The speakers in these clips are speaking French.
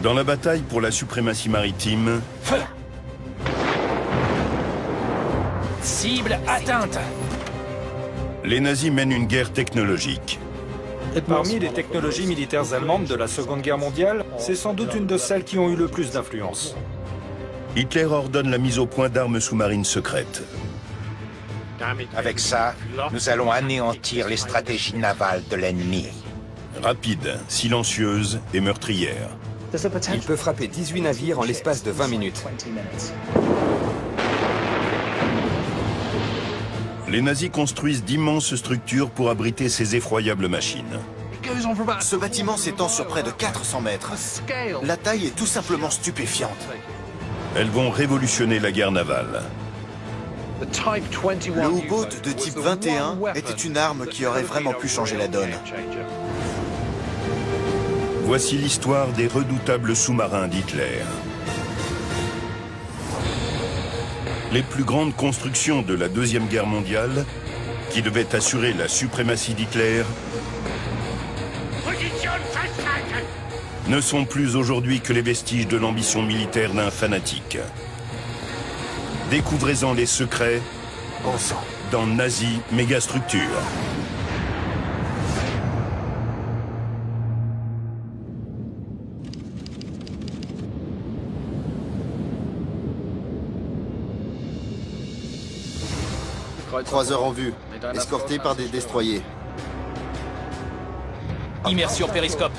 Dans la bataille pour la suprématie maritime, Feu! Cible atteinte! les nazis mènent une guerre technologique. Parmi les technologies militaires allemandes de la Seconde Guerre mondiale, c'est sans doute une de celles qui ont eu le plus d'influence. Hitler ordonne la mise au point d'armes sous-marines secrètes. Avec ça, nous allons anéantir les stratégies navales de l'ennemi. Rapide, silencieuse et meurtrière. Il peut frapper 18 navires en l'espace de 20 minutes. Les nazis construisent d'immenses structures pour abriter ces effroyables machines. Ce bâtiment s'étend sur près de 400 mètres. La taille est tout simplement stupéfiante. Elles vont révolutionner la guerre navale. Le U-boat de type 21 était une arme qui aurait vraiment pu changer la donne. Voici l'histoire des redoutables sous-marins d'Hitler. Les plus grandes constructions de la Deuxième Guerre mondiale, qui devaient assurer la suprématie d'Hitler, ne sont plus aujourd'hui que les vestiges de l'ambition militaire d'un fanatique. Découvrez-en les secrets dans Nazi Mégastructure. Trois heures en vue, escortés par des destroyers. Immersion périscope.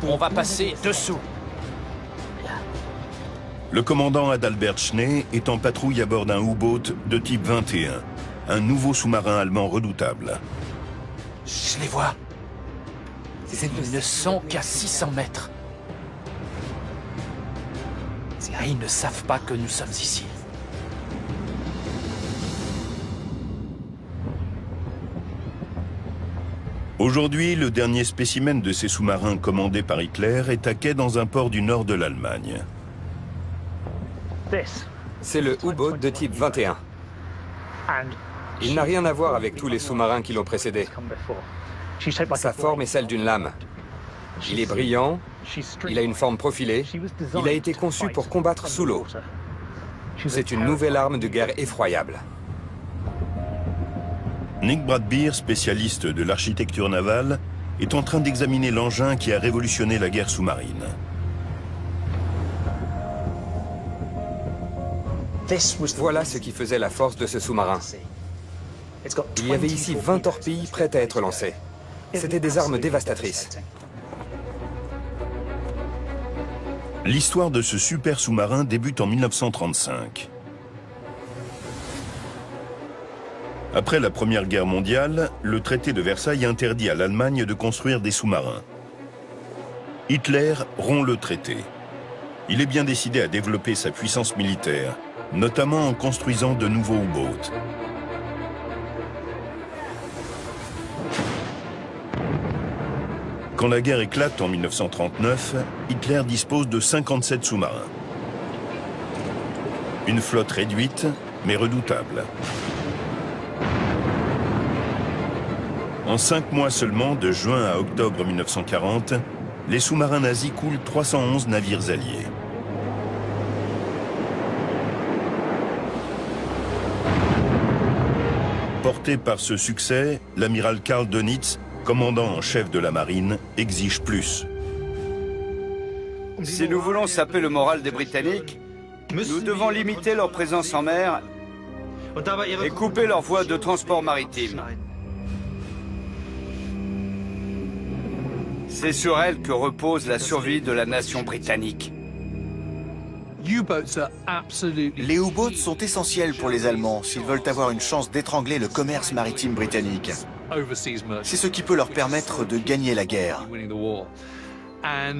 On va passer dessous. Le commandant Adalbert Schnee est en patrouille à bord d'un U-boat de type 21, un nouveau sous-marin allemand redoutable. Je les vois. Ils ne sont qu'à 600 mètres. Et ils ne savent pas que nous sommes ici. Aujourd'hui, le dernier spécimen de ces sous-marins commandés par Hitler est à quai dans un port du nord de l'Allemagne. C'est le U-boat de type 21. Il n'a rien à voir avec tous les sous-marins qui l'ont précédé. Sa forme est celle d'une lame. Il est brillant, il a une forme profilée, il a été conçu pour combattre sous l'eau. C'est une nouvelle arme de guerre effroyable. Nick Bradbeer, spécialiste de l'architecture navale, est en train d'examiner l'engin qui a révolutionné la guerre sous-marine. Voilà ce qui faisait la force de ce sous-marin. Il y avait ici 20 torpilles prêtes à être lancées. C'était des armes dévastatrices. L'histoire de ce super sous-marin débute en 1935. Après la Première Guerre mondiale, le traité de Versailles interdit à l'Allemagne de construire des sous-marins. Hitler rompt le traité. Il est bien décidé à développer sa puissance militaire, notamment en construisant de nouveaux U-boats. Quand la guerre éclate en 1939, Hitler dispose de 57 sous-marins. Une flotte réduite, mais redoutable. En 5 mois seulement, de juin à octobre 1940, les sous-marins nazis coulent 311 navires alliés. Porté par ce succès, l'amiral Karl Dönitz, commandant en chef de la marine, exige plus. Si nous voulons saper le moral des Britanniques, nous devons limiter leur présence en mer et couper leurs voies de transport maritime. C'est sur elle que repose la survie de la nation britannique. Les U-boats sont essentiels pour les Allemands s'ils veulent avoir une chance d'étrangler le commerce maritime britannique. C'est ce qui peut leur permettre de gagner la guerre.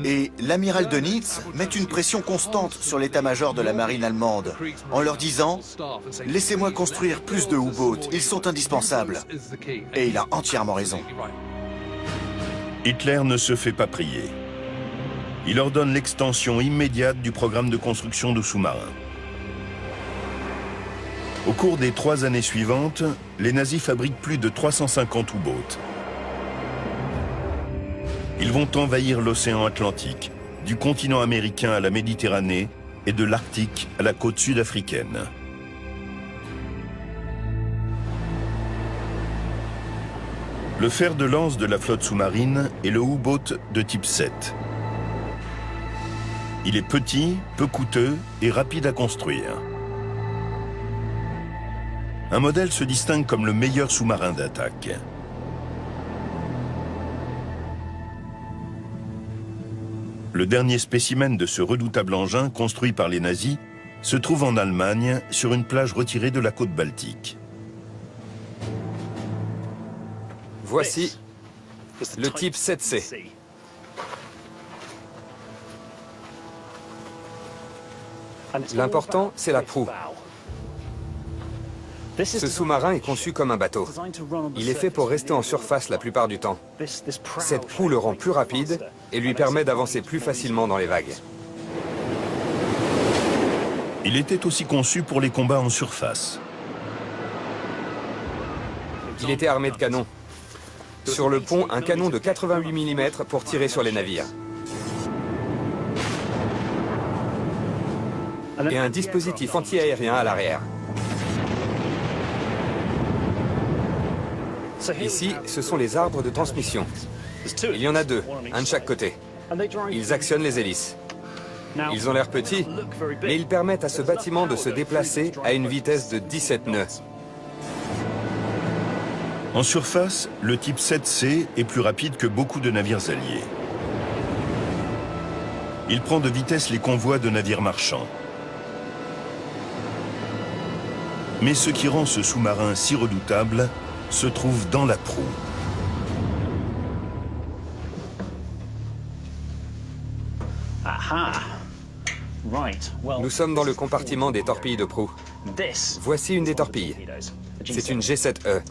Et l'amiral Dönitz met une pression constante sur l'état-major de la marine allemande en leur disant « Laissez-moi construire plus de U-boats, ils sont indispensables ». Et il a entièrement raison. Hitler ne se fait pas prier. Il ordonne l'extension immédiate du programme de construction de sous-marins. Au cours des 3 années suivantes, les nazis fabriquent plus de 350 U-boats. Ils vont envahir l'océan Atlantique, du continent américain à la Méditerranée et de l'Arctique à la côte sud-africaine. Le fer de lance de la flotte sous-marine est le U-boat de type 7. Il est petit, peu coûteux et rapide à construire. Un modèle se distingue comme le meilleur sous-marin d'attaque. Le dernier spécimen de ce redoutable engin construit par les nazis se trouve en Allemagne, sur une plage retirée de la côte baltique. Voici le type 7C. L'important, c'est la proue. Ce sous-marin est conçu comme un bateau. Il est fait pour rester en surface la plupart du temps. Cette proue le rend plus rapide et lui permet d'avancer plus facilement dans les vagues. Il était aussi conçu pour les combats en surface. Il était armé de canons. Sur le pont, un canon de 88 mm pour tirer sur les navires. Et un dispositif anti-aérien à l'arrière. Ici, ce sont les arbres de transmission. Il y en a deux, un de chaque côté. Ils actionnent les hélices. Ils ont l'air petits, mais ils permettent à ce bâtiment de se déplacer à une vitesse de 17 nœuds. En surface, le type 7C est plus rapide que beaucoup de navires alliés. Il prend de vitesse les convois de navires marchands. Mais ce qui rend ce sous-marin si redoutable se trouve dans la proue. Nous sommes dans le compartiment des torpilles de proue. Voici une des torpilles. C'est une G7E.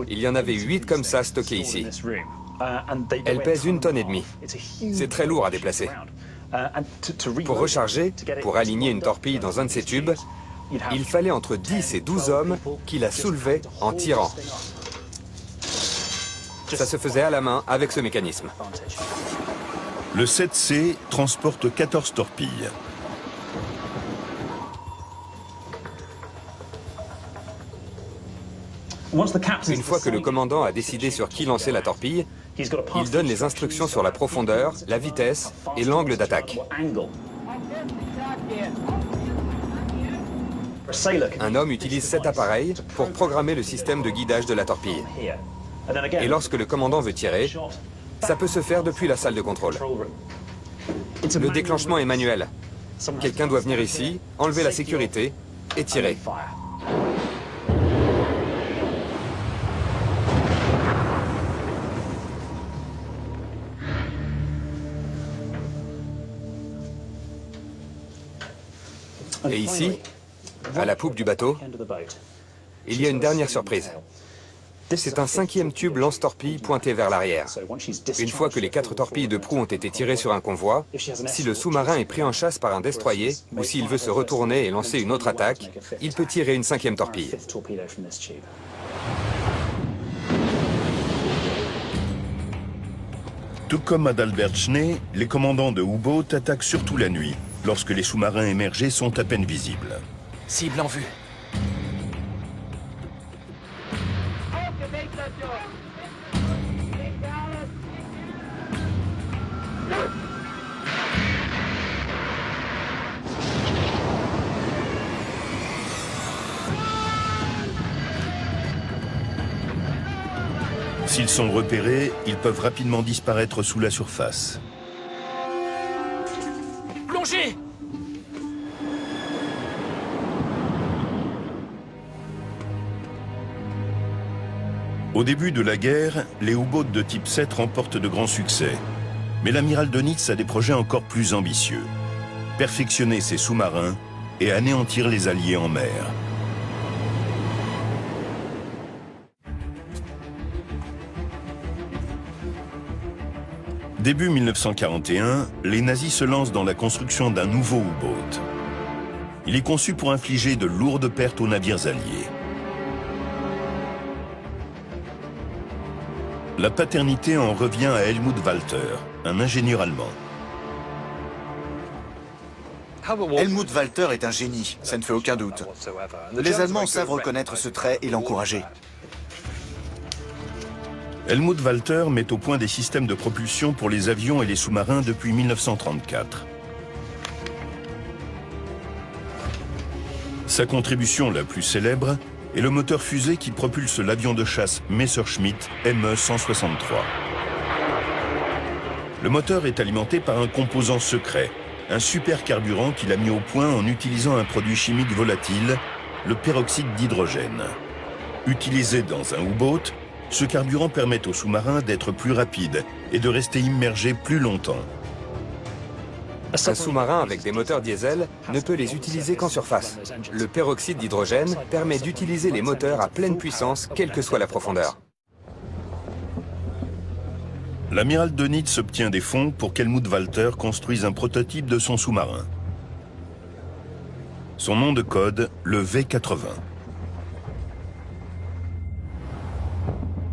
Il y en avait 8 comme ça stockées ici. Elle pèse 1,5 tonnes. C'est très lourd à déplacer. Pour recharger, pour aligner une torpille dans un de ces tubes, il fallait entre 10 et 12 hommes qui la soulevaient en tirant. Ça se faisait à la main avec ce mécanisme. Le 7C transporte 14 torpilles. Une fois que le commandant a décidé sur qui lancer la torpille, il donne les instructions sur la profondeur, la vitesse et l'angle d'attaque. Un homme utilise cet appareil pour programmer le système de guidage de la torpille. Et lorsque le commandant veut tirer, ça peut se faire depuis la salle de contrôle. Le déclenchement est manuel. Quelqu'un doit venir ici, enlever la sécurité et tirer. Et ici, à la poupe du bateau, il y a une dernière surprise. C'est un 5e tube lance-torpille pointé vers l'arrière. Une fois que les 4 torpilles de proue ont été tirées sur un convoi, si le sous-marin est pris en chasse par un destroyer, ou s'il veut se retourner et lancer une autre attaque, il peut tirer une 5e torpille. Tout comme Adalbert Schnee, les commandants de U-boat attaquent surtout la nuit, lorsque les sous-marins émergés sont à peine visibles. Cible en vue. S'ils sont repérés, ils peuvent rapidement disparaître sous la surface. Plongez! Au début de la guerre, les U-boats de type 7 remportent de grands succès. Mais l'amiral Dönitz a des projets encore plus ambitieux. Perfectionner ses sous-marins et anéantir les Alliés en mer. Début 1941, les nazis se lancent dans la construction d'un nouveau U-boat. Il est conçu pour infliger de lourdes pertes aux navires alliés. La paternité en revient à Helmut Walter, un ingénieur allemand. Helmut Walter est un génie, ça ne fait aucun doute. Les Allemands savent reconnaître ce trait et l'encourager. Helmut Walter met au point des systèmes de propulsion pour les avions et les sous-marins depuis 1934. Sa contribution la plus célèbre est le moteur fusée qui propulse l'avion de chasse Messerschmitt Me-163. Le moteur est alimenté par un composant secret, un supercarburant qu'il a mis au point en utilisant un produit chimique volatile, le peroxyde d'hydrogène. Utilisé dans un U-boat, ce carburant permet aux sous-marins d'être plus rapides et de rester immergés plus longtemps. Un sous-marin avec des moteurs diesel ne peut les utiliser qu'en surface. Le peroxyde d'hydrogène permet d'utiliser les moteurs à pleine puissance, quelle que soit la profondeur. L'amiral Dönitz obtient des fonds pour qu'Helmut Walter construise un prototype de son sous-marin. Son nom de code, le V80.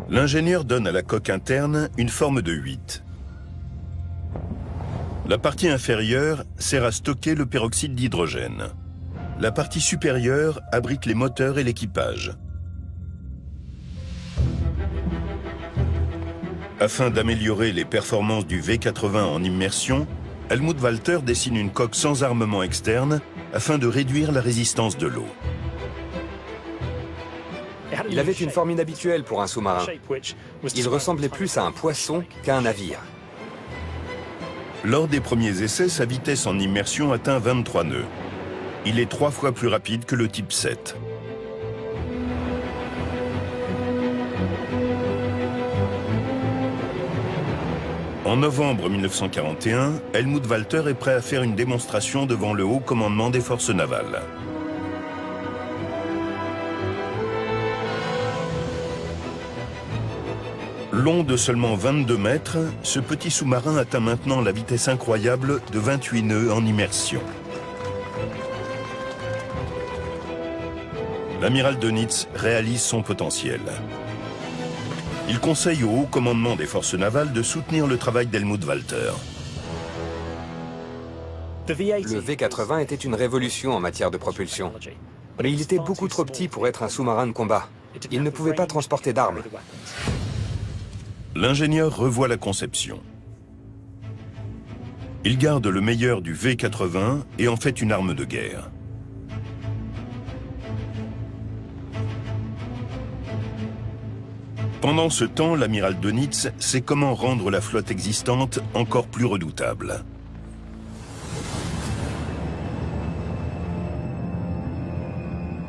L'ingénieur donne à la coque interne une forme de 8. La partie inférieure sert à stocker le peroxyde d'hydrogène. La partie supérieure abrite les moteurs et l'équipage. Afin d'améliorer les performances du V80 en immersion, Helmut Walter dessine une coque sans armement externe afin de réduire la résistance de l'eau. Il avait une forme inhabituelle pour un sous-marin. Il ressemblait plus à un poisson qu'à un navire. Lors des premiers essais, sa vitesse en immersion atteint 23 nœuds. Il est 3 fois plus rapide que le type 7. En novembre 1941, Helmut Walter est prêt à faire une démonstration devant le haut commandement des forces navales. Long de seulement 22 mètres, ce petit sous-marin atteint maintenant la vitesse incroyable de 28 nœuds en immersion. L'amiral Dönitz réalise son potentiel. Il conseille au haut commandement des forces navales de soutenir le travail d'Helmut Walter. Le V80 était une révolution en matière de propulsion. Mais il était beaucoup trop petit pour être un sous-marin de combat. Il ne pouvait pas transporter d'armes. L'ingénieur revoit la conception. Il garde le meilleur du V80 et en fait une arme de guerre. Pendant ce temps, l'amiral Dönitz sait comment rendre la flotte existante encore plus redoutable.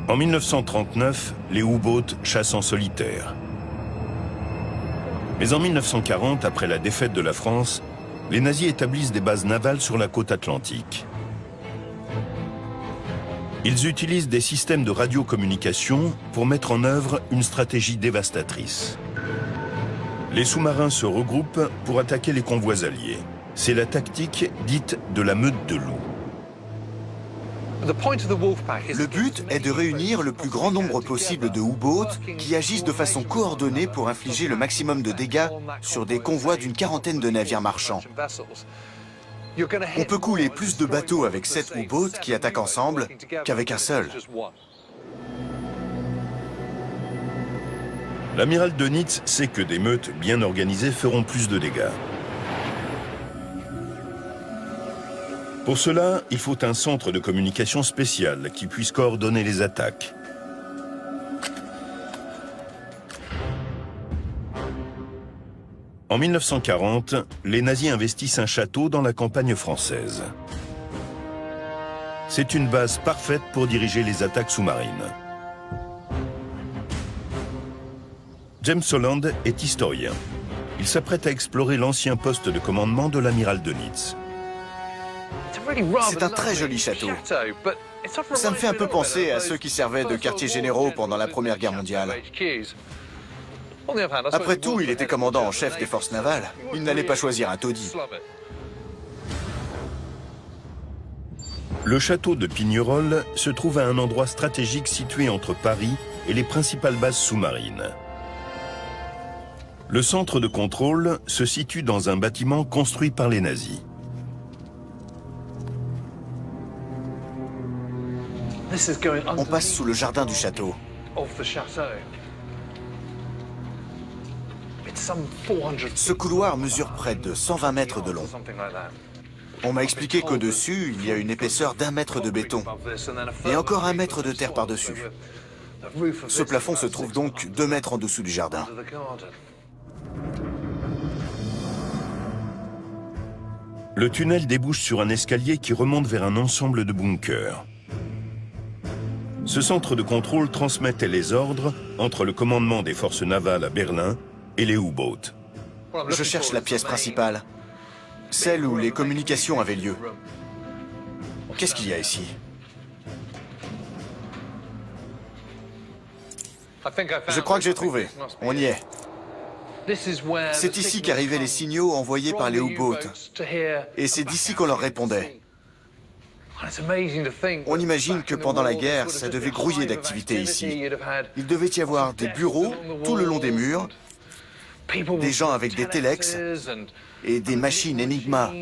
En 1939, les U-boats chassent en solitaire. Mais en 1940, après la défaite de la France, les nazis établissent des bases navales sur la côte atlantique. Ils utilisent des systèmes de radiocommunication pour mettre en œuvre une stratégie dévastatrice. Les sous-marins se regroupent pour attaquer les convois alliés. C'est la tactique dite de la meute de loups. Le but est de réunir le plus grand nombre possible de U-boats qui agissent de façon coordonnée pour infliger le maximum de dégâts sur des convois d'une quarantaine de navires marchands. On peut couler plus de bateaux avec 7 U-boats qui attaquent ensemble qu'avec un seul. L'amiral Dönitz sait que des meutes bien organisées feront plus de dégâts. Pour cela, il faut un centre de communication spécial qui puisse coordonner les attaques. En 1940, les nazis investissent un château dans la campagne française. C'est une base parfaite pour diriger les attaques sous-marines. James Holland est historien. Il s'apprête à explorer l'ancien poste de commandement de l'amiral Dönitz. C'est un très joli château. Ça me fait un peu penser à ceux qui servaient de quartiers généraux pendant la Première Guerre mondiale. Après tout, il était commandant en chef des forces navales. Il n'allait pas choisir un taudis. Le château de Pignerol se trouve à un endroit stratégique situé entre Paris et les principales bases sous-marines. Le centre de contrôle se situe dans un bâtiment construit par les nazis. On passe sous le jardin du château. Ce couloir mesure près de 120 mètres de long. On m'a expliqué qu'au-dessus, il y a une épaisseur d'1 mètre de béton et encore 1 mètre de terre par-dessus. Ce plafond se trouve donc 2 mètres en dessous du jardin. Le tunnel débouche sur un escalier qui remonte vers un ensemble de bunkers. Ce centre de contrôle transmettait les ordres entre le commandement des forces navales à Berlin et les U-boats. Je cherche la pièce principale, celle où les communications avaient lieu. Qu'est-ce qu'il y a ici? Je crois que j'ai trouvé. On y est. C'est ici qu'arrivaient les signaux envoyés par les U-boats. Et c'est d'ici qu'on leur répondait. On imagine que pendant la guerre, ça devait grouiller d'activité ici. Il devait y avoir des bureaux tout le long des murs, des gens avec des téléx et des machines Enigma.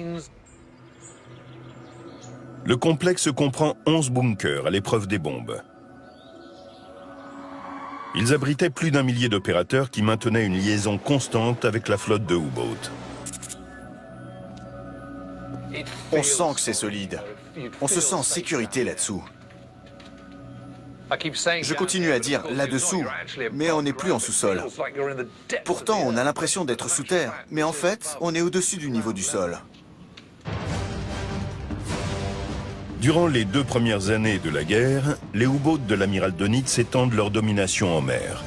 Le complexe comprend 11 bunkers à l'épreuve des bombes. Ils abritaient plus d'1 millier d'opérateurs qui maintenaient une liaison constante avec la flotte de U-boats. On sent que c'est solide. On se sent en sécurité là-dessous. Je continue à dire là-dessous, mais on n'est plus en sous-sol. Pourtant, on a l'impression d'être sous terre, mais en fait, on est au-dessus du niveau du sol. Durant les 2 premières années de la guerre, les U-boats de l'amiral Dönitz étendent leur domination en mer.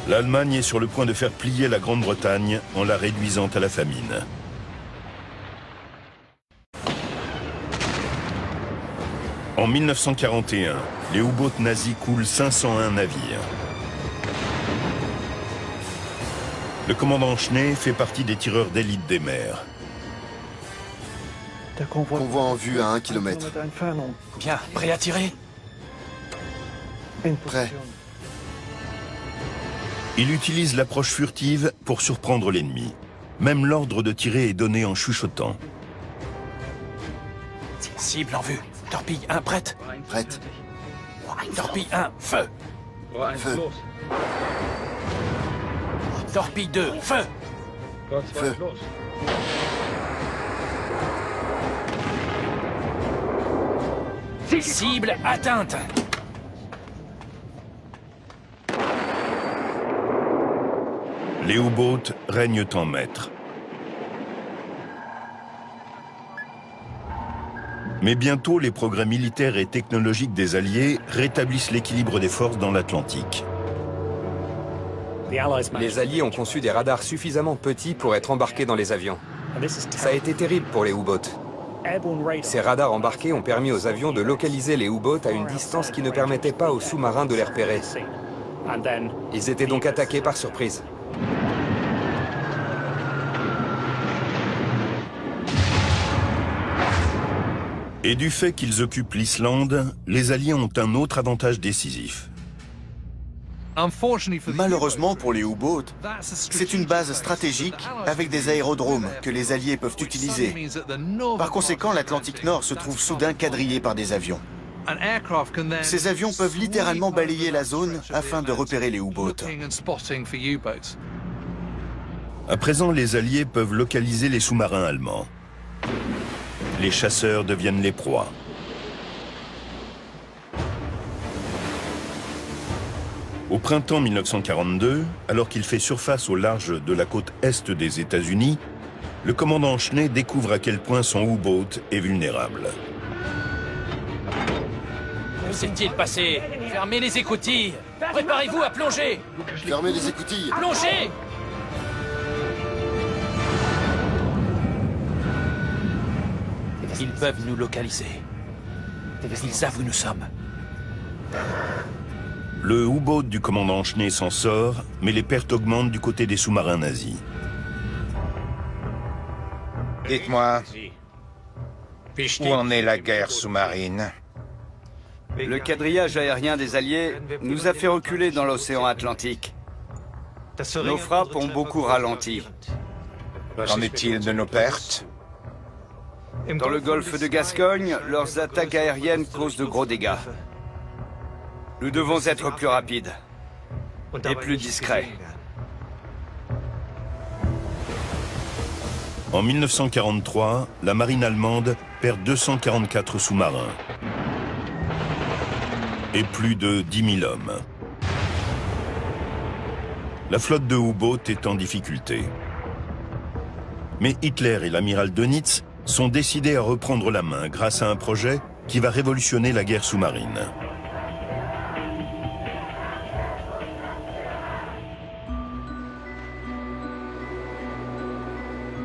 L'Allemagne est sur le point de faire plier la Grande-Bretagne en la réduisant à la famine. En 1941, les U-boats nazis coulent 501 navires. Le commandant Schnee fait partie des tireurs d'élite des mers. Convoi en vue à 1 km. Bien, prêt à tirer? Prêt. Il utilise l'approche furtive pour surprendre l'ennemi. Même l'ordre de tirer est donné en chuchotant. Cible en vue. Torpille 1 prête. Prête. Torpille 1, feu. Feu. Torpille 2, feu. Feu. Cible atteinte. Les U-boats règnent en maître. Mais bientôt, les progrès militaires et technologiques des Alliés rétablissent l'équilibre des forces dans l'Atlantique. Les Alliés ont conçu des radars suffisamment petits pour être embarqués dans les avions. Ça a été terrible pour les U-boats. Ces radars embarqués ont permis aux avions de localiser les U-boats à une distance qui ne permettait pas aux sous-marins de les repérer. Ils étaient donc attaqués par surprise. Et du fait qu'ils occupent l'Islande, les Alliés ont un autre avantage décisif. Malheureusement pour les U-boats, c'est une base stratégique avec des aérodromes que les Alliés peuvent utiliser. Par conséquent, l'Atlantique Nord se trouve soudain quadrillé par des avions. Ces avions peuvent littéralement balayer la zone afin de repérer les U-boats. À présent, les Alliés peuvent localiser les sous-marins allemands. Les chasseurs deviennent les proies. Au printemps 1942, alors qu'il fait surface au large de la côte est des États-Unis, le commandant Schnee découvre à quel point son U-boat est vulnérable. Que s'est-il passé? Fermez les écoutilles. Préparez-vous à plonger. Fermez les écoutilles. Plongez! Ils peuvent nous localiser. Ils savent où nous sommes. Le U-boat du commandant Schnee s'en sort, mais les pertes augmentent du côté des sous-marins nazis. Dites-moi, où en est la guerre sous-marine? Le quadrillage aérien des Alliés nous a fait reculer dans l'océan Atlantique. Nos frappes ont beaucoup ralenti. Qu'en est-il de nos pertes? Dans le golfe de Gascogne, leurs attaques aériennes causent de gros dégâts. Nous devons être plus rapides et plus discrets. En 1943, la marine allemande perd 244 sous-marins et plus de 10 000 hommes. La flotte de U-boat est en difficulté. Mais Hitler et l'amiral Dönitz sont décidés à reprendre la main grâce à un projet qui va révolutionner la guerre sous-marine.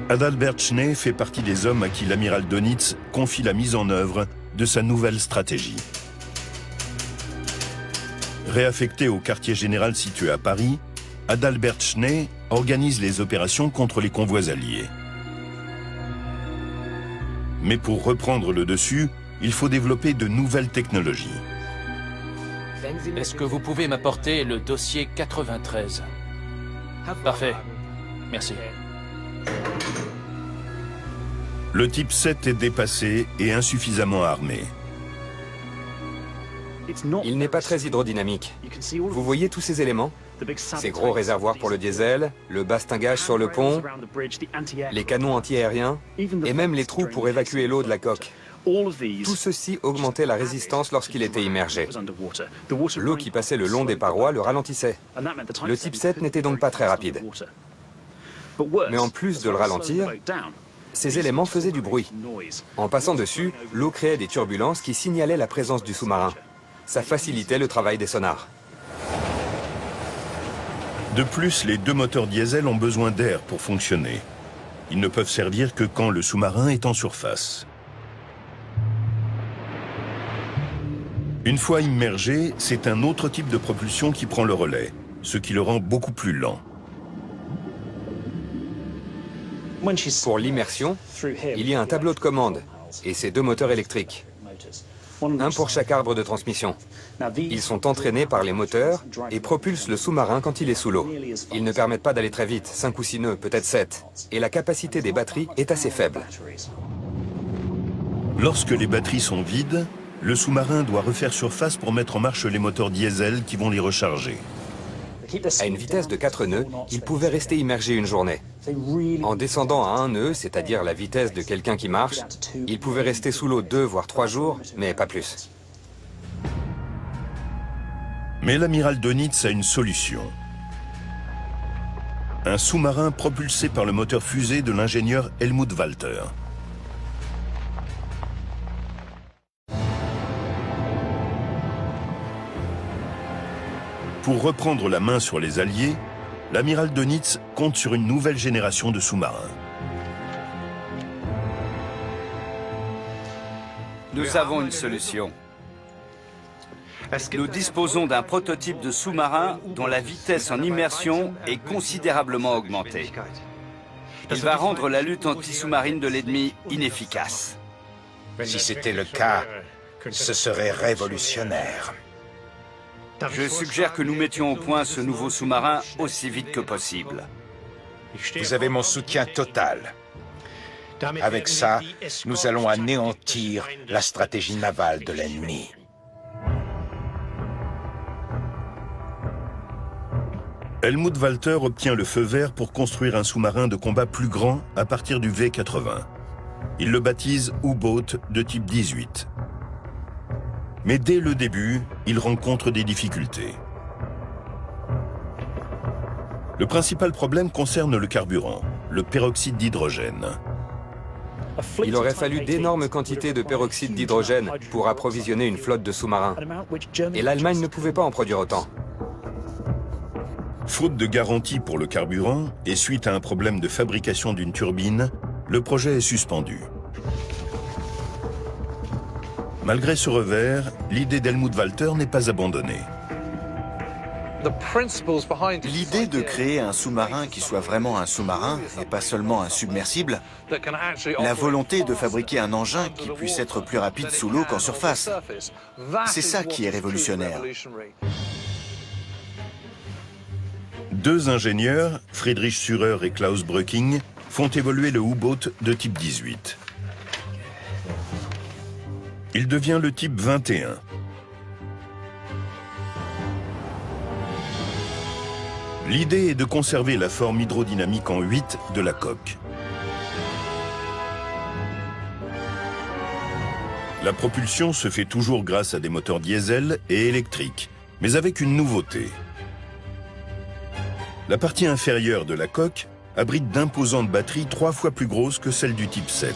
Adalbert Schnee fait partie des hommes à qui l'amiral Dönitz confie la mise en œuvre de sa nouvelle stratégie. Réaffecté au quartier général situé à Paris, Adalbert Schnee organise les opérations contre les convois alliés. Mais pour reprendre le dessus, il faut développer de nouvelles technologies. Est-ce que vous pouvez m'apporter le dossier 93? Parfait. Merci. Le type 7 est dépassé et insuffisamment armé. Il n'est pas très hydrodynamique. Vous voyez tous ces éléments? Ces gros réservoirs pour le diesel, le bastingage sur le pont, les canons antiaériens et même les trous pour évacuer l'eau de la coque. Tout ceci augmentait la résistance lorsqu'il était immergé. L'eau qui passait le long des parois le ralentissait. Le type 7 n'était donc pas très rapide. Mais en plus de le ralentir, ces éléments faisaient du bruit. En passant dessus, l'eau créait des turbulences qui signalaient la présence du sous-marin. Ça facilitait le travail des sonars. De plus, les deux moteurs diesel ont besoin d'air pour fonctionner. Ils ne peuvent servir que quand le sous-marin est en surface. Une fois immergé, c'est un autre type de propulsion qui prend le relais, ce qui le rend beaucoup plus lent. Pour l'immersion, il y a un tableau de commande et ses deux moteurs électriques. Un pour chaque arbre de transmission. Ils sont entraînés par les moteurs et propulsent le sous-marin quand il est sous l'eau. Ils ne permettent pas d'aller très vite, 5 ou 6 nœuds, peut-être 7. Et la capacité des batteries est assez faible. Lorsque les batteries sont vides, le sous-marin doit refaire surface pour mettre en marche les moteurs diesel qui vont les recharger. À une vitesse de 4 nœuds, il pouvait rester immergé une journée. En descendant à 1 nœud, c'est-à-dire la vitesse de quelqu'un qui marche, il pouvait rester sous l'eau 2 voire 3 jours, mais pas plus. Mais l'amiral Dönitz a une solution. Un sous-marin propulsé par le moteur fusée de l'ingénieur Helmut Walter. Pour reprendre la main sur les Alliés, l'amiral Dönitz compte sur une nouvelle génération de sous-marins. Nous avons une solution. Nous disposons d'un prototype de sous-marin dont la vitesse en immersion est considérablement augmentée. Il va rendre la lutte anti-sous-marine de l'ennemi inefficace. Si c'était le cas, ce serait révolutionnaire. Je suggère que nous mettions au point ce nouveau sous-marin aussi vite que possible. Vous avez mon soutien total. Avec ça, nous allons anéantir la stratégie navale de l'ennemi. Helmut Walter obtient le feu vert pour construire un sous-marin de combat plus grand à partir du V-80. Il le baptise U-boat de type 18. Mais dès le début, il rencontre des difficultés. Le principal problème concerne le carburant, le peroxyde d'hydrogène. Il aurait fallu d'énormes quantités de peroxyde d'hydrogène pour approvisionner une flotte de sous-marins. Et l'Allemagne ne pouvait pas en produire autant. Faute de garantie pour le carburant et suite à un problème de fabrication d'une turbine, le projet est suspendu. Malgré ce revers, l'idée d'Helmut Walter n'est pas abandonnée. L'idée de créer un sous-marin qui soit vraiment un sous-marin et pas seulement un submersible, la volonté de fabriquer un engin qui puisse être plus rapide sous l'eau qu'en surface, c'est ça qui est révolutionnaire. Deux ingénieurs, Friedrich Sürer et Klaus Brücking, font évoluer le U-boat de type 18. Il devient le type 21. L'idée est de conserver la forme hydrodynamique en 8 de la coque. La propulsion se fait toujours grâce à des moteurs diesel et électriques, mais avec une nouveauté. La partie inférieure de la coque abrite d'imposantes batteries 3 fois plus grosses que celles du type 7.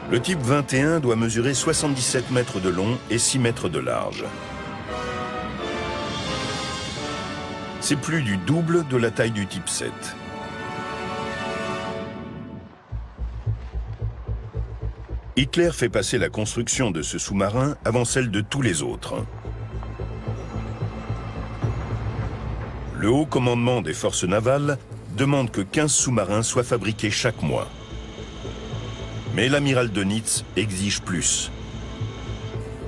Le type 21 doit mesurer 77 mètres de long et 6 mètres de large. C'est plus du double de la taille du type 7. Hitler fait passer la construction de ce sous-marin avant celle de tous les autres. Le haut commandement des forces navales demande que 15 sous-marins soient fabriqués chaque mois. Mais l'amiral Dönitz exige plus.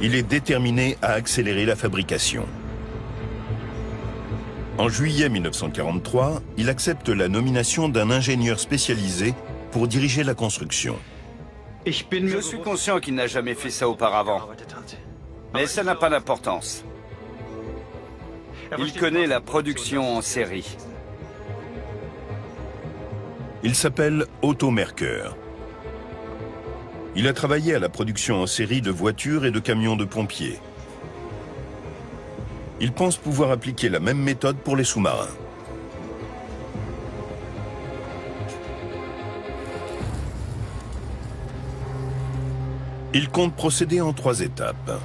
Il est déterminé à accélérer la fabrication. En juillet 1943, il accepte la nomination d'un ingénieur spécialisé pour diriger la construction. Je suis conscient qu'il n'a jamais fait ça auparavant. Mais ça n'a pas d'importance. Il connaît la production en série. Il s'appelle Otto Merker. Il a travaillé à la production en série de voitures et de camions de pompiers. Il pense pouvoir appliquer la même méthode pour les sous-marins. Il compte procéder en 3 étapes.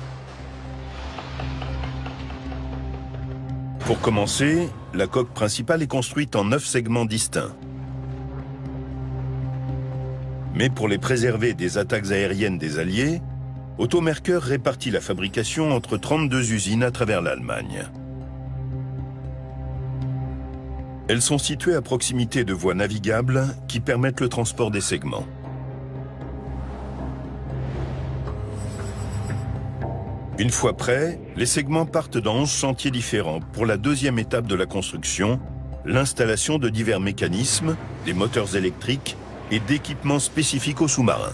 Pour commencer, la coque principale est construite en 9 segments distincts. Mais pour les préserver des attaques aériennes des Alliés, Otto Merker répartit la fabrication entre 32 usines à travers l'Allemagne. Elles sont situées à proximité de voies navigables qui permettent le transport des segments. Une fois prêts, les segments partent dans 11 chantiers différents pour la deuxième étape de la construction, l'installation de divers mécanismes, des moteurs électriques et d'équipements spécifiques aux sous-marins.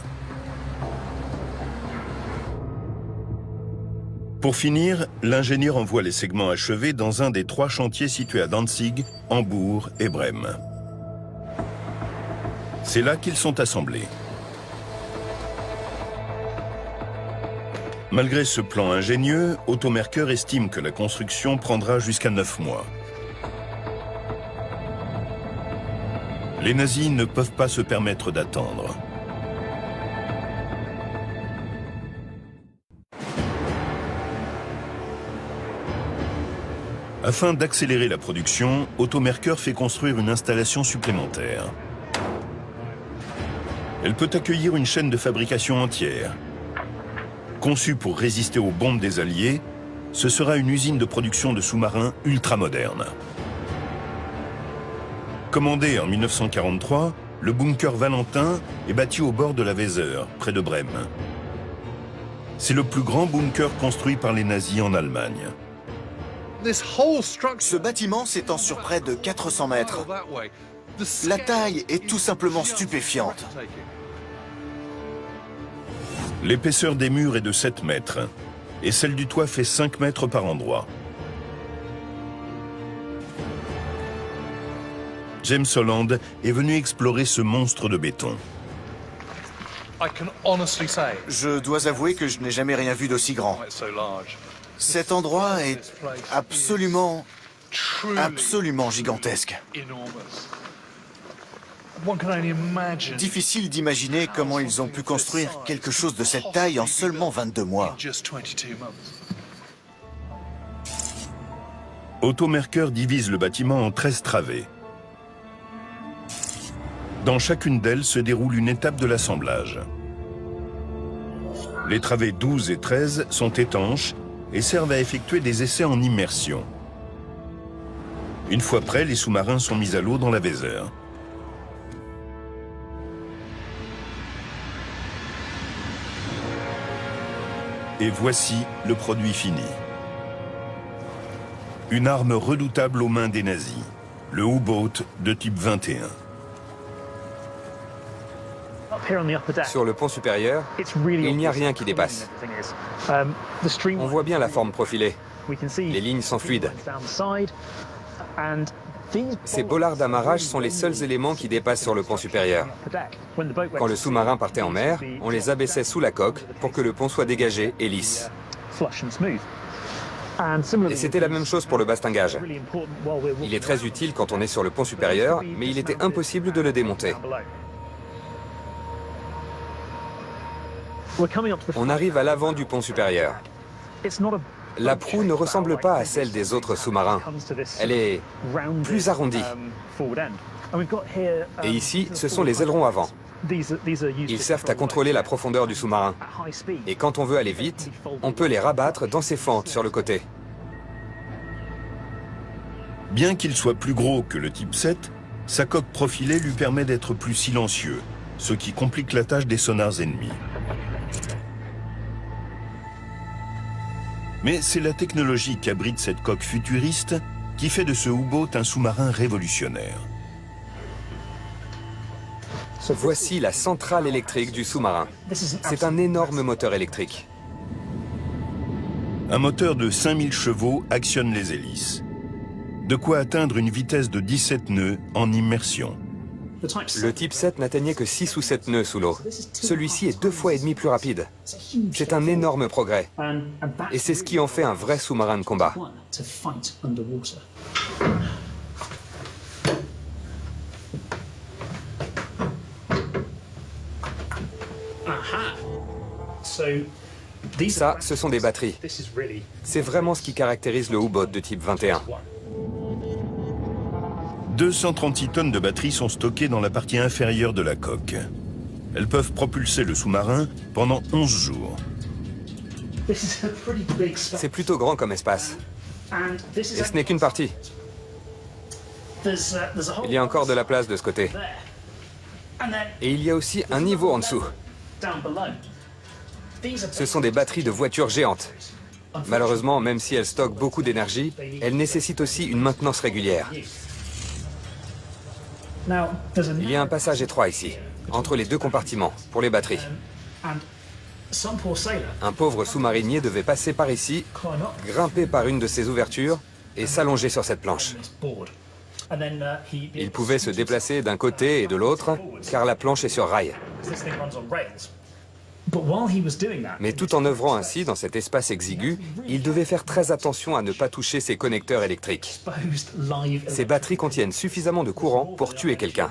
Pour finir, l'ingénieur envoie les segments achevés dans un des 3 chantiers situés à Danzig, Hambourg et Brême. C'est là qu'ils sont assemblés. Malgré ce plan ingénieux, Otto Merker estime que la construction prendra jusqu'à 9 mois. Les nazis ne peuvent pas se permettre d'attendre. Afin d'accélérer la production, Otto Merker fait construire une installation supplémentaire. Elle peut accueillir une chaîne de fabrication entière. Conçue pour résister aux bombes des Alliés, ce sera une usine de production de sous-marins ultramoderne. Commandé en 1943, le bunker Valentin est bâti au bord de la Weser, près de Brême. C'est le plus grand bunker construit par les nazis en Allemagne. Ce bâtiment s'étend sur près de 400 mètres. La taille est tout simplement stupéfiante. L'épaisseur des murs est de 7 mètres et celle du toit fait 5 mètres par endroit. James Holland est venu explorer ce monstre de béton. Je dois avouer que je n'ai jamais rien vu d'aussi grand. Cet endroit est absolument gigantesque. Difficile d'imaginer comment ils ont pu construire quelque chose de cette taille en seulement 22 mois. Otto Merker divise le bâtiment en 13 travées. Dans chacune d'elles se déroule une étape de l'assemblage. Les travées 12 et 13 sont étanches et servent à effectuer des essais en immersion. Une fois prêts, les sous-marins sont mis à l'eau dans la Weser. Et voici le produit fini. Une arme redoutable aux mains des nazis, le U-boat de type 21. Sur le pont supérieur, il n'y a rien qui dépasse. On voit bien la forme profilée. Les lignes sont fluides. Ces bollards d'amarrage sont les seuls éléments qui dépassent sur le pont supérieur. Quand le sous-marin partait en mer, on les abaissait sous la coque pour que le pont soit dégagé et lisse. Et c'était la même chose pour le bastingage. Il est très utile quand on est sur le pont supérieur, mais il était impossible de le démonter. On arrive à l'avant du pont supérieur. La proue ne ressemble pas à celle des autres sous-marins. Elle est plus arrondie. Et ici, ce sont les ailerons avant. Ils servent à contrôler la profondeur du sous-marin. Et quand on veut aller vite, on peut les rabattre dans ses fentes sur le côté. Bien qu'il soit plus gros que le Type 7, sa coque profilée lui permet d'être plus silencieux, ce qui complique la tâche des sonars ennemis. Mais c'est la technologie qu'abrite cette coque futuriste qui fait de ce U-boat un sous-marin révolutionnaire. Voici la centrale électrique du sous-marin. C'est un énorme moteur électrique. Un moteur de 5000 chevaux actionne les hélices. De quoi atteindre une vitesse de 17 nœuds en immersion. Le Type 7 n'atteignait que 6 ou 7 nœuds sous l'eau. Celui-ci est 2,5 fois plus rapide. C'est un énorme progrès. Et c'est ce qui en fait un vrai sous-marin de combat. Ça, ce sont des batteries. C'est vraiment ce qui caractérise le U-boat de type 21. 236 tonnes de batteries sont stockées dans la partie inférieure de la coque. Elles peuvent propulser le sous-marin pendant 11 jours. C'est plutôt grand comme espace. Et ce n'est qu'une partie. Il y a encore de la place de ce côté. Et il y a aussi un niveau en dessous. Ce sont des batteries de voitures géantes. Malheureusement, même si elles stockent beaucoup d'énergie, elles nécessitent aussi une maintenance régulière. Il y a un passage étroit ici, entre les deux compartiments, pour les batteries. Un pauvre sous-marinier devait passer par ici, grimper par une de ces ouvertures et s'allonger sur cette planche. Il pouvait se déplacer d'un côté et de l'autre, car la planche est sur rail. Mais tout en œuvrant ainsi dans cet espace exigu, il devait faire très attention à ne pas toucher ses connecteurs électriques. Ces batteries contiennent suffisamment de courant pour tuer quelqu'un.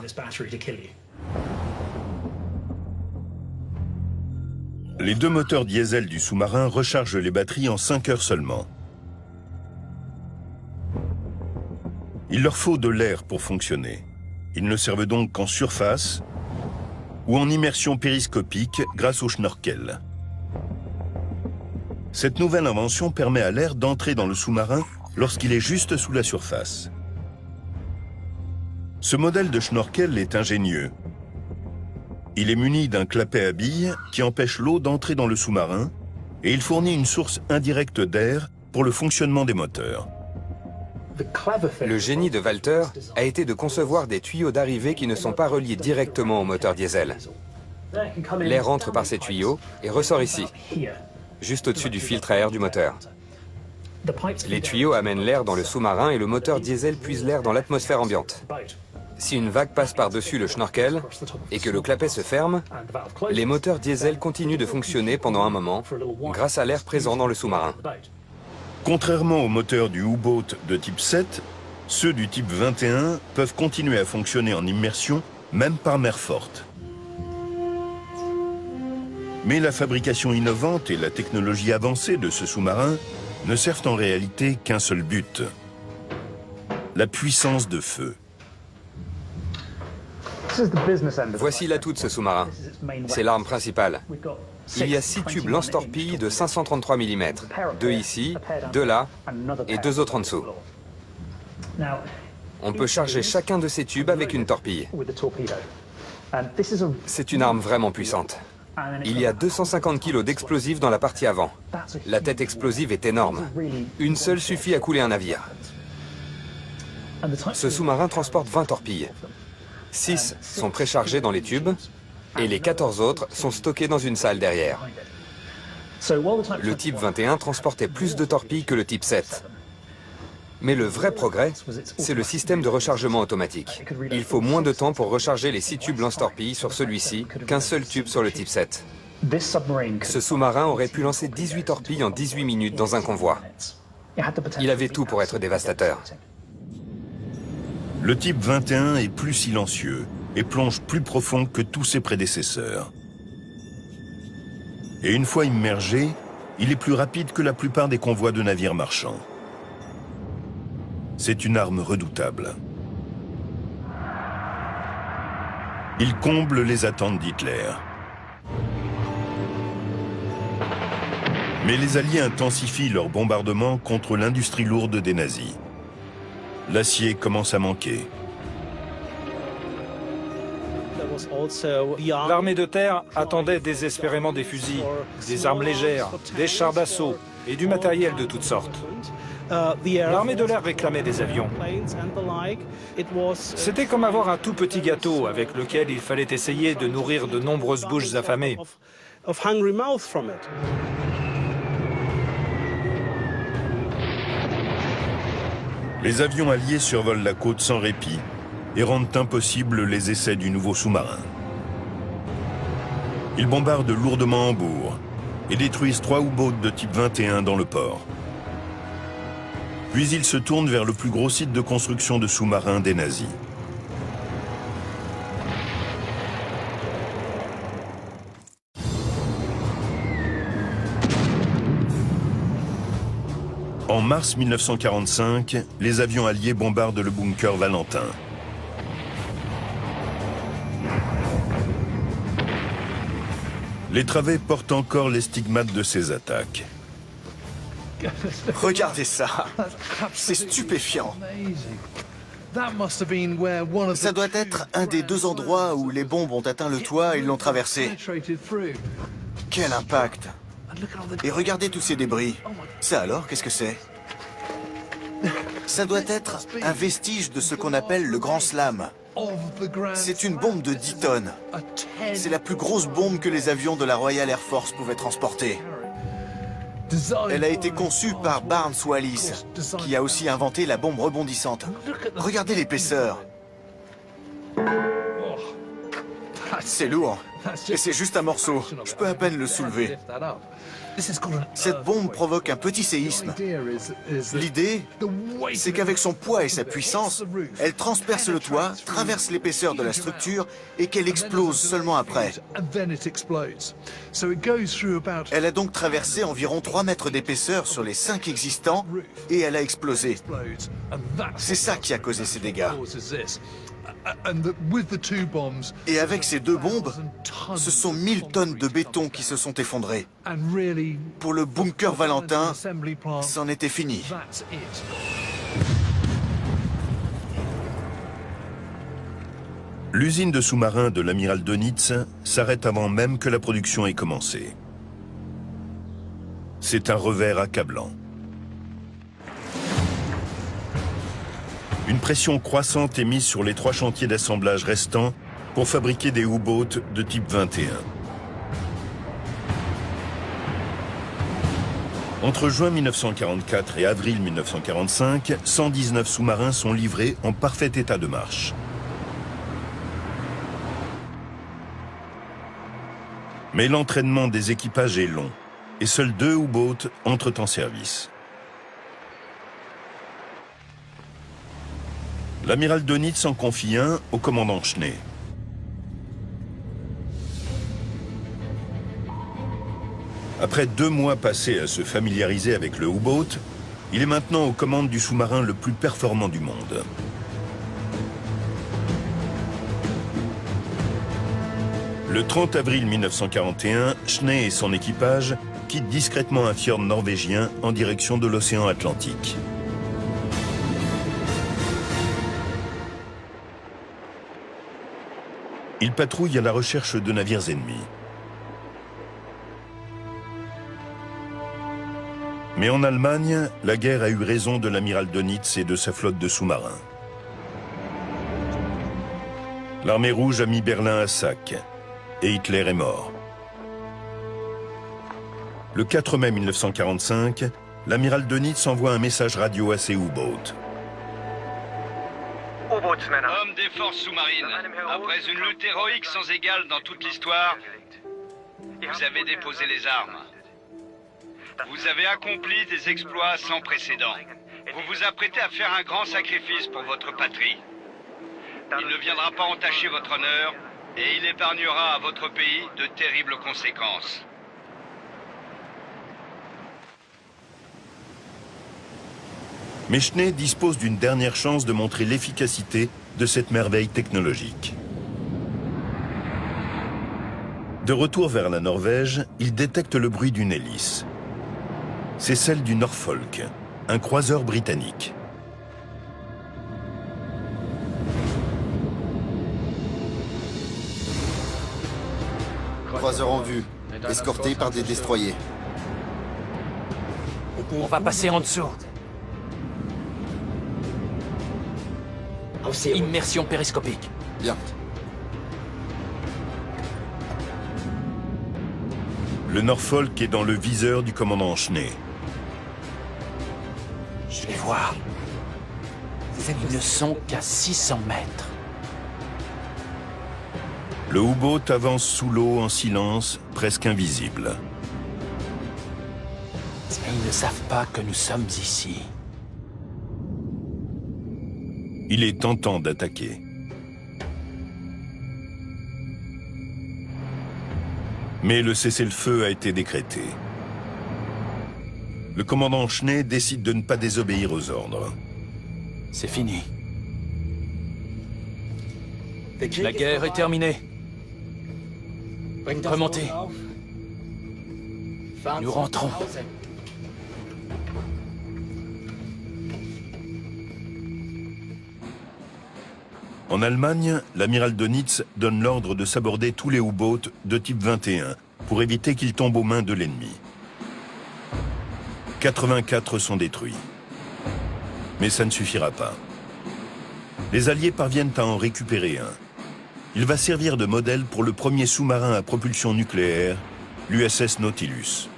Les deux moteurs diesel du sous-marin rechargent les batteries en 5 heures seulement. Il leur faut de l'air pour fonctionner. Ils ne servent donc qu'en surface ou en immersion périscopique grâce au schnorkel. Cette nouvelle invention permet à l'air d'entrer dans le sous-marin lorsqu'il est juste sous la surface. Ce modèle de schnorkel est ingénieux. Il est muni d'un clapet à billes qui empêche l'eau d'entrer dans le sous-marin et il fournit une source indirecte d'air pour le fonctionnement des moteurs. Le génie de Walter a été de concevoir des tuyaux d'arrivée qui ne sont pas reliés directement au moteur diesel. L'air entre par ces tuyaux et ressort ici, juste au-dessus du filtre à air du moteur. Les tuyaux amènent l'air dans le sous-marin et le moteur diesel puise l'air dans l'atmosphère ambiante. Si une vague passe par-dessus le schnorkel et que le clapet se ferme, les moteurs diesel continuent de fonctionner pendant un moment grâce à l'air présent dans le sous-marin. Contrairement aux moteurs du U-boat de type 7, ceux du type 21 peuvent continuer à fonctionner en immersion, même par mer forte. Mais la fabrication innovante et la technologie avancée de ce sous-marin ne servent en réalité qu'un seul but: la puissance de feu. Voici l'atout de ce sous-marin. C'est l'arme principale. Il y a 6 tubes lance-torpilles de 533 mm, 2 ici, 2 là et 2 autres en dessous. On peut charger chacun de ces tubes avec une torpille. C'est une arme vraiment puissante. Il y a 250 kg d'explosifs dans la partie avant. La tête explosive est énorme. Une seule suffit à couler un navire. Ce sous-marin transporte 20 torpilles. 6 sont préchargées dans les tubes et les 14 autres sont stockés dans une salle derrière. Le type 21 transportait plus de torpilles que le type 7. Mais le vrai progrès, c'est le système de rechargement automatique. Il faut moins de temps pour recharger les 6 tubes lance-torpilles sur celui-ci qu'un seul tube sur le type 7. Ce sous-marin aurait pu lancer 18 torpilles en 18 minutes dans un convoi. Il avait tout pour être dévastateur. Le type 21 est plus silencieux et plonge plus profond que tous ses prédécesseurs. Et une fois immergé, il est plus rapide que la plupart des convois de navires marchands. C'est une arme redoutable. Il comble les attentes d'Hitler. Mais les Alliés intensifient leurs bombardements contre l'industrie lourde des nazis. L'acier commence à manquer. L'armée de terre attendait désespérément des fusils, des armes légères, des chars d'assaut et du matériel de toutes sortes. L'armée de l'air réclamait des avions. C'était comme avoir un tout petit gâteau avec lequel il fallait essayer de nourrir de nombreuses bouches affamées. Les avions alliés survolent la côte sans répit et rendent impossibles les essais du nouveau sous-marin. Ils bombardent lourdement Hambourg et détruisent 3 U-boats de type 21 dans le port. Puis ils se tournent vers le plus gros site de construction de sous-marins des nazis. En mars 1945, les avions alliés bombardent le bunker Valentin. Les travées portent encore les stigmates de ces attaques. Regardez ça. C'est stupéfiant. Ça doit être un des 2 endroits où les bombes ont atteint le toit et l'ont traversé. Quel impact! Et regardez tous ces débris. Ça alors, qu'est-ce que c'est? Ça doit être un vestige de ce qu'on appelle le Grand Slam. C'est une bombe de 10 tonnes. C'est la plus grosse bombe que les avions de la Royal Air Force pouvaient transporter. Elle a été conçue par Barnes Wallis, qui a aussi inventé la bombe rebondissante. Regardez l'épaisseur. C'est lourd. Et c'est juste un morceau. Je peux à peine le soulever. Cette bombe provoque un petit séisme. L'idée, c'est qu'avec son poids et sa puissance, elle transperce le toit, traverse l'épaisseur de la structure et qu'elle explose seulement après. Elle a donc traversé environ 3 mètres d'épaisseur sur les 5 existants et elle a explosé. C'est ça qui a causé ces dégâts. Et avec ces 2 bombes, ce sont 1000 tonnes de béton qui se sont effondrées. Pour le bunker Valentin, c'en était fini. L'usine de sous-marins de l'amiral Dönitz s'arrête avant même que la production ait commencé. C'est un revers accablant. Une pression croissante est mise sur les 3 chantiers d'assemblage restants pour fabriquer des U-boats de type 21. Entre juin 1944 et avril 1945, 119 sous-marins sont livrés en parfait état de marche. Mais l'entraînement des équipages est long et seuls 2 U-boats entrent en service. L'amiral Dönitz en confie un au commandant Schnee. Après 2 mois passés à se familiariser avec le U-boat, il est maintenant aux commandes du sous-marin le plus performant du monde. Le 30 avril 1941, Schnee et son équipage quittent discrètement un fjord norvégien en direction de l'océan Atlantique. Il patrouille à la recherche de navires ennemis. Mais en Allemagne, la guerre a eu raison de l'amiral Dönitz et de sa flotte de sous-marins. L'armée rouge a mis Berlin à sac et Hitler est mort. Le 4 mai 1945, l'amiral Dönitz envoie un message radio à ses U-boats. Hommes des forces sous-marines, après une lutte héroïque sans égale dans toute l'histoire, vous avez déposé les armes. Vous avez accompli des exploits sans précédent. Vous vous apprêtez à faire un grand sacrifice pour votre patrie. Il ne viendra pas entacher votre honneur et il épargnera à votre pays de terribles conséquences. Mechner dispose d'une dernière chance de montrer l'efficacité de cette merveille technologique. De retour vers la Norvège, il détecte le bruit d'une hélice. C'est celle du Norfolk, un croiseur britannique. Croiseur en vue, escorté par des destroyers. On va passer en dessous. Immersion périscopique. Bien. Le Norfolk est dans le viseur du commandant Schnee. Je les vois. Ils ne sont qu'à 600 mètres. Le U-boat avance sous l'eau en silence, presque invisible. Mais ils ne savent pas que nous sommes ici. Il est tentant d'attaquer. Mais le cessez-le-feu a été décrété. Le commandant Schnee décide de ne pas désobéir aux ordres. C'est fini. La guerre est terminée. Remontez. Nous rentrons. En Allemagne, l'amiral Dönitz donne l'ordre de saborder tous les U-boats de type 21 pour éviter qu'ils tombent aux mains de l'ennemi. 84 sont détruits. Mais ça ne suffira pas. Les Alliés parviennent à en récupérer un. Il va servir de modèle pour le premier sous-marin à propulsion nucléaire, l'USS Nautilus.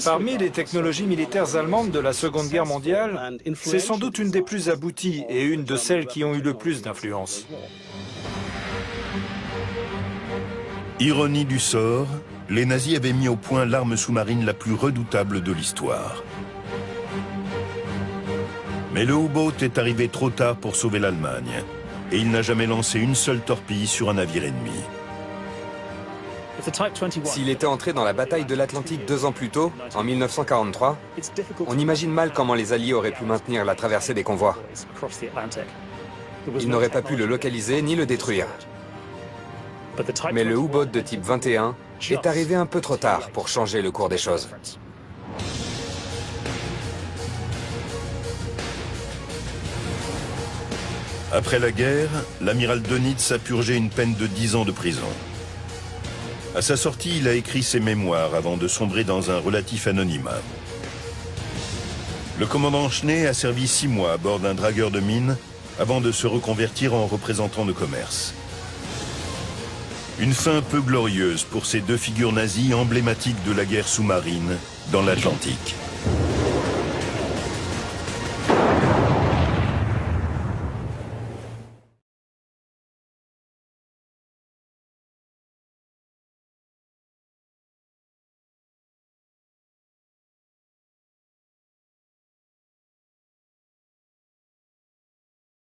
Parmi les technologies militaires allemandes de la Seconde Guerre mondiale, c'est sans doute une des plus abouties et une de celles qui ont eu le plus d'influence. Ironie du sort, les nazis avaient mis au point l'arme sous-marine la plus redoutable de l'histoire. Mais le U-boat est arrivé trop tard pour sauver l'Allemagne, et il n'a jamais lancé une seule torpille sur un navire ennemi. S'il était entré dans la bataille de l'Atlantique 2 ans plus tôt, en 1943, on imagine mal comment les Alliés auraient pu maintenir la traversée des convois. Ils n'auraient pas pu le localiser ni le détruire. Mais le U-boat de type 21 est arrivé un peu trop tard pour changer le cours des choses. Après la guerre, l'amiral Dönitz a purgé une peine de 10 ans de prison. À sa sortie, il a écrit ses mémoires avant de sombrer dans un relatif anonymat. Le commandant Schnee a servi 6 mois à bord d'un dragueur de mine avant de se reconvertir en représentant de commerce. Une fin peu glorieuse pour ces deux figures nazies emblématiques de la guerre sous-marine dans l'Atlantique.